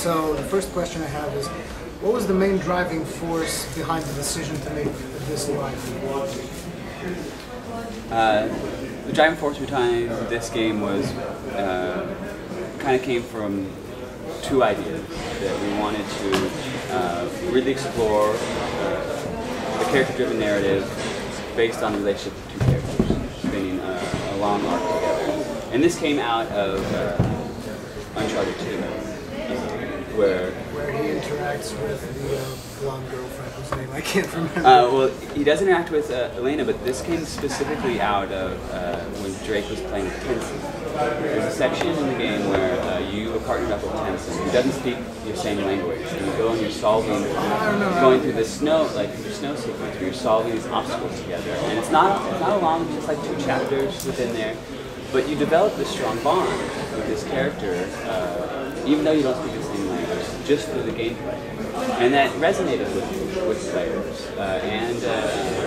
So the first question I have is, what was the main driving force behind the decision to make this live? The driving force behind this game was kind of came from two ideas that we wanted to really explore the character-driven narrative based on the relationship of two characters spinning a long arc together. And this came out of Uncharted 2, where he interacts with the blonde girlfriend whose name I can't remember. Well, he does interact with Elena, but this came specifically out of when Drake was playing with Tenson. There's a section in the game where you are partnered up with Tenson, who doesn't speak your same language, and you go and you're solving, going through the snow, like the snow sequence, where you're solving these obstacles together. And it's not long, it's just like 2 chapters within there, but you develop this strong bond with this character, even though you don't speak the same language, just through the gameplay. And that resonated with players, and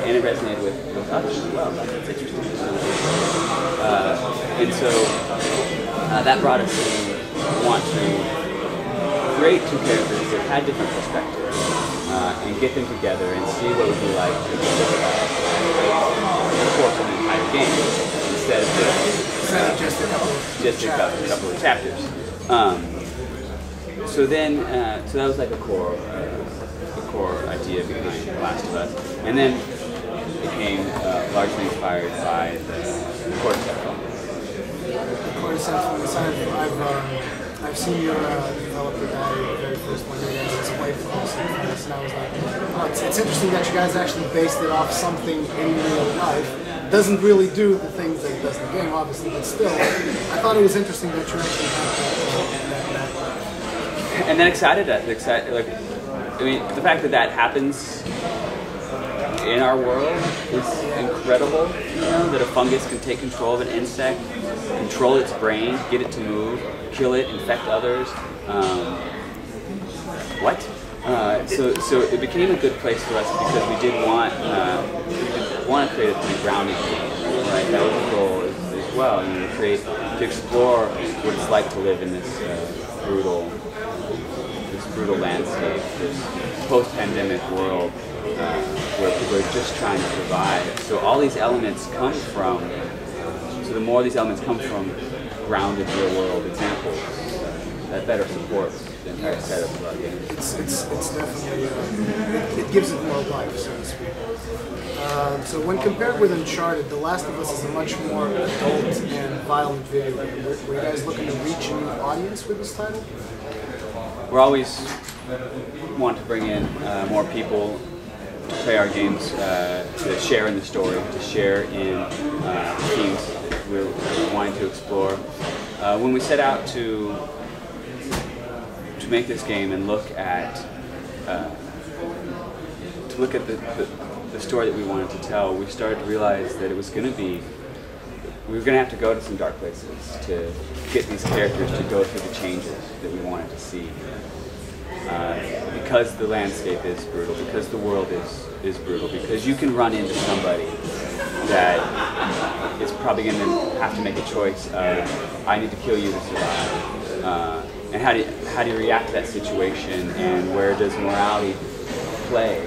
it resonated with us as well. It's interesting. And so that brought us to want to create 2 characters that had different perspectives, and get them together and see what it would be like to the course of an entire game, instead of just a couple of chapters. So that was like a core idea behind The Last of Us, and then it became largely inspired by the Cordyceps film. I've seen your developer guy, the very first one, you guys explained the concept for this, and I was like, oh, it's interesting that you guys actually based it off something in real life. Doesn't really do the things that it does in the game, obviously, but still, I thought it was interesting that you actually had that. And that excited us. Like, I mean, the fact that that happens in our world is incredible. You know, that a fungus can take control of an insect, control its brain, get it to move, kill it, infect others. So it became a good place for us because we did want to create a pretty grounded game, right? That was the goal as well. You know, to explore what it's like to live in this brutal landscape, this post-pandemic world where people are just trying to survive. So all these elements come from. So the more these elements come from grounded real-world examples, that better supports the entire setup of our game. It's definitely it gives it more life, so to speak. So when compared with Uncharted, The Last of Us is a much more adult and violent video game. Were you guys looking to reach a new audience with this title? We're always want to bring in more people to play our games, to share in the story, to share in the themes we're wanting to explore. When we set out to make this game and look at the story that we wanted to tell, we started to realize that it was going to be, we were going to have to go to some dark places to get these characters to go through the changes that we wanted to see. Because the landscape is brutal, because the world is brutal, because you can run into somebody that is probably going to have to make a choice of, I need to kill you to survive. And how do you react to that situation, and where does morality play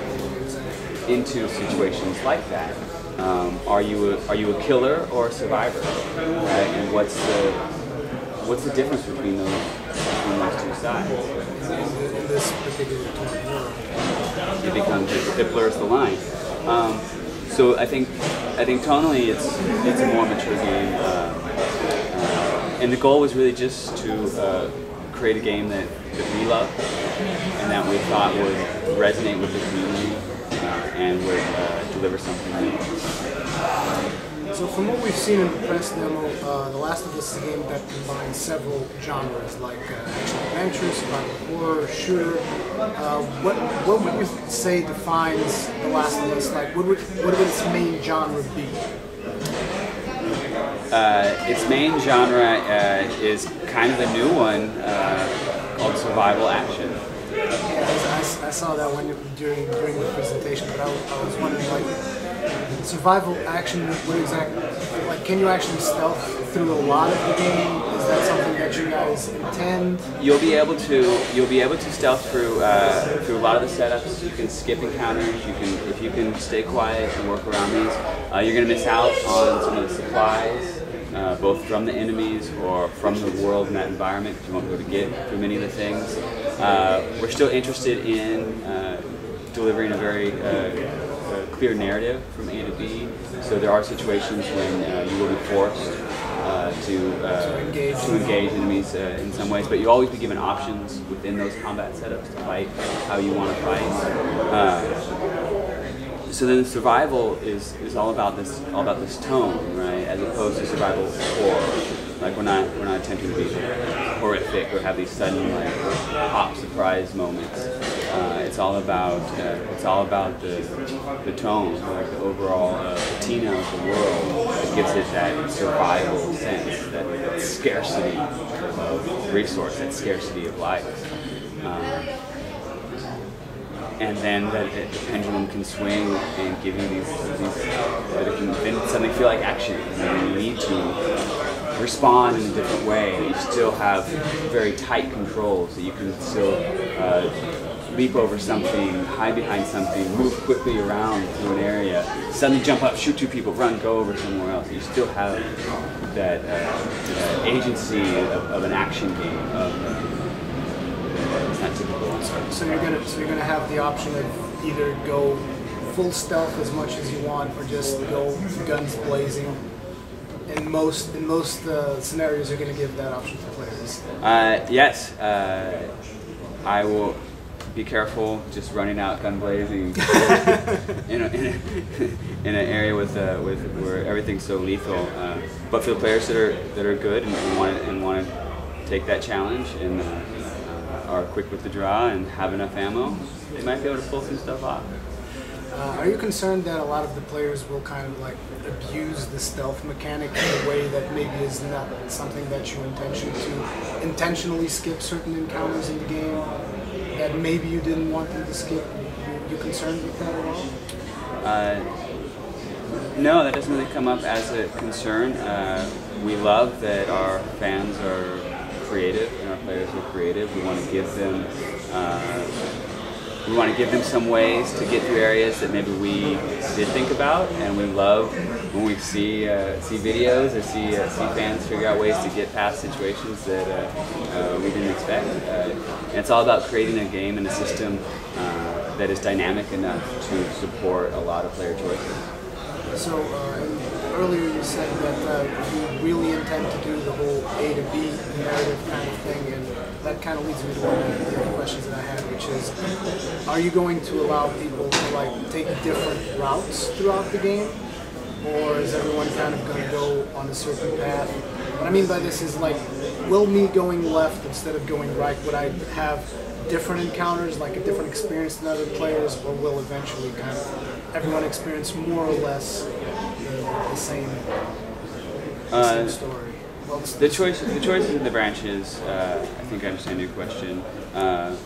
into situations like that? Are you a killer or a survivor? Right? And what's the difference between those two sides? In this particular world, it blurs the line. So I think tonally it's a more mature game, and the goal was really just to create a game that we love and that we thought would resonate with the community and would deliver something new. So from what we've seen in the press demo, The Last of Us is a game that combines several genres like action-adventure, survival horror, shooter. What would you say defines The Last of Us? Like, what would its main genre be? Its main genre is kind of a new one called survival action. Yeah, I saw that one during the presentation, but I was wondering, like, survival action, what exactly, like, can you actually stealth through a lot of the game? Is that something that you guys intend? You'll be able to stealth through through a lot of the setups. You can skip encounters. If you can stay quiet and work around these, you're going to miss out on some of the supplies, both from the enemies or from the world and that environment. You won't be able to get through many of the things. We're still interested in delivering a very clear narrative from A to B. So there are situations when you will be forced to engage enemies in some ways, but you'll always be given options within those combat setups to fight how you want to fight. So then survival is all about this tone, right? As opposed to survival horror. Like we're not attempting to be horrific or have these sudden like pop surprise moments. It's all about the tone, like the overall patina of the world that gives it that survival sense, that scarcity of resource, that scarcity of life. And then the pendulum can swing and give you these that it can then suddenly feel like action. And you need to respond in a different way. You still have very tight controls, that you can still leap over something, hide behind something, move quickly around through an area, suddenly jump up, shoot two people, run, go over somewhere else. You still have that agency of an action game. It's not typical. So you're gonna have the option of either go full stealth as much as you want, or just go guns blazing. In most scenarios, you're going to give that option to players. Yes, I will be careful just running out gun blazing in an area with where everything's so lethal. But for the players that are good and want to take that challenge and are quick with the draw and have enough ammo, they might be able to pull some stuff off. Are you concerned that a lot of the players will kind of like abuse the stealth mechanic in a way that maybe is not something that you intentionally skip certain encounters in the game that maybe you didn't want them to skip? You concerned with that at all? No, that doesn't really come up as a concern. We love that our fans are creative and our players are creative. We want to give them some ways to get through areas that maybe we did think about, and we love when we see videos or see fans figure out ways to get past situations that we didn't expect. And it's all about creating a game and a system that is dynamic enough to support a lot of player choices. So earlier you said that you really intend to do the whole A to B narrative kind of thing, and that kind of leads me to one of the questions that I had, which is, are you going to allow people to like take different routes throughout the game, or is everyone kind of going to go on a certain path? What I mean by this is, like, will me going left instead of going right, would I have different encounters, like a different experience than other players, or will eventually kind of everyone experience more or less the same story? Well, the choices in the branches, I think I understand your question, are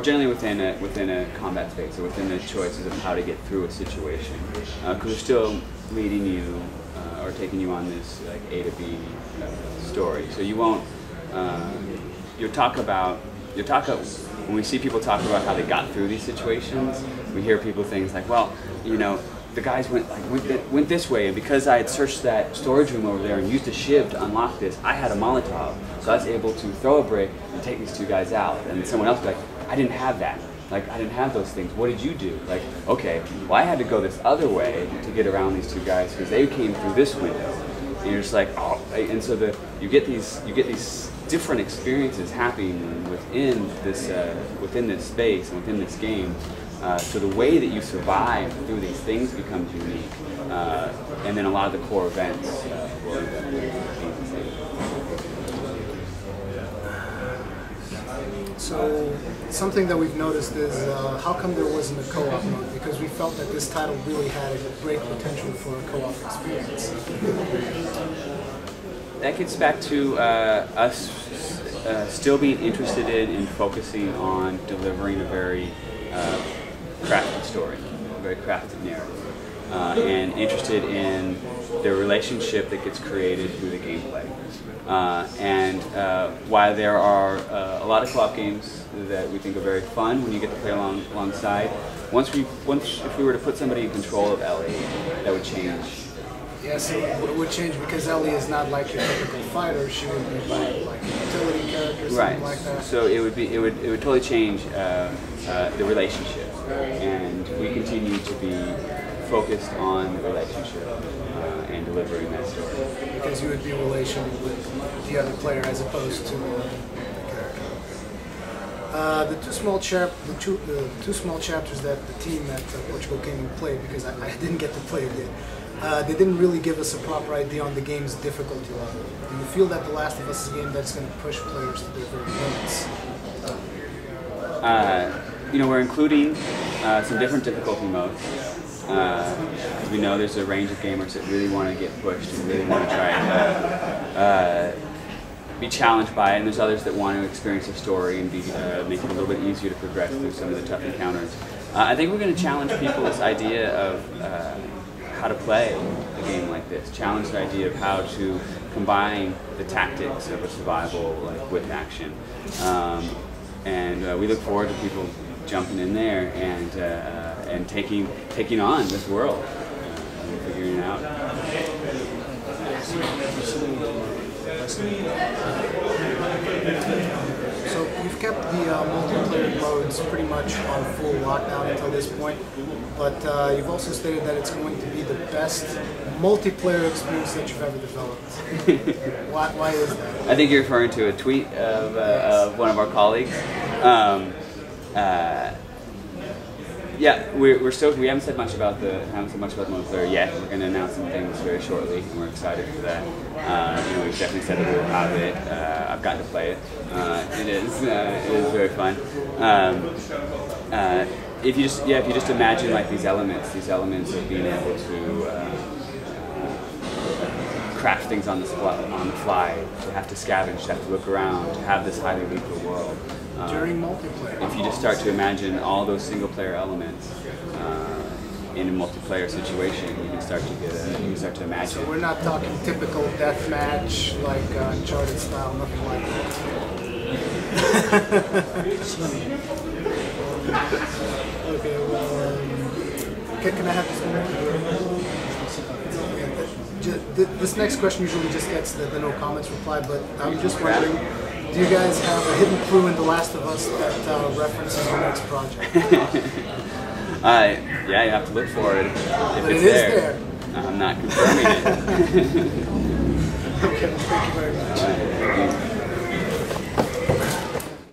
generally within a combat space, or within the choices of how to get through a situation, because we're still leading you or taking you on this like A to B story. So you won't. When we see people talk about how they got through these situations, we hear people things like, well, you know, the guys went this way, and because I had searched that storage room over there and used a shiv to unlock this, I had a Molotov, so I was able to throw a brick and take these two guys out. And someone else would be like, I didn't have that. Like, I didn't have those things. What did you do? Like, okay, well, I had to go this other way to get around these two guys because they came through this window. And you're just like, oh, and so you get these different experiences happening within this space and within this game. So the way that you survive through these things becomes unique, and then a lot of the core events will end up being the same. So something that we've noticed is how come there wasn't a co-op mode? Because we felt that this title really had a great potential for a co-op experience. That gets back to us still being interested in focusing on delivering a very crafted story, a very crafted narrative. and interested in the relationship that gets created through the gameplay. While there are a lot of co-op games that we think are very fun when you get to play alongside, if we were to put somebody in control of Ellie, that would change. Yeah, so it would change because Ellie is not like your typical fighter. She would be like a utility character, something like that. So it would totally change the relationship, and we continue to be focused on the relationship and delivering that story. Because you would be relational with the other player as opposed to the character. The two small chapters that the team at Portugal Gaming played, because I didn't get to play it yet. They didn't really give us a proper idea on the game's difficulty level. Do you feel that The Last of Us is a game that's going to push players to their very limits? We're including some different difficulty modes. Because we know there's a range of gamers that really want to get pushed and really want to try and be challenged by it, and there's others that want to experience the story and make it a little bit easier to progress through some of the tough encounters. I think we're going to challenge people this idea of how to play a game like this, challenge the idea of how to combine the tactics of a survival with action. We look forward to people jumping in there and taking on this world and figuring it out. So you've kept the multiplayer modes pretty much on full lockdown until this point, but you've also stated that it's going to be the best multiplayer experience that you've ever developed. Why is that? I think you're referring to a tweet of one of our colleagues. Yeah, we haven't said much about the multiplayer yet. We're going to announce some things very shortly, and we're excited for that. We've definitely said that we'll have it. I've gotten to play it. It is very fun. If you just imagine like these elements of being able to craft things on the fly, to have to scavenge, to have to look around, to have this highly lethal world. During multiplayer. If you just start to imagine all those single-player elements in a multiplayer situation, you can start to imagine. So we're not talking typical deathmatch like Uncharted style, nothing like that. Okay, well, can I have this? This next question usually just gets the no comments reply, but I'm just wondering. Do you guys have a hidden clue in The Last of Us that references your next project? Yeah, you have to look for it. But it is there. I'm not confirming it. Okay, thank you very much.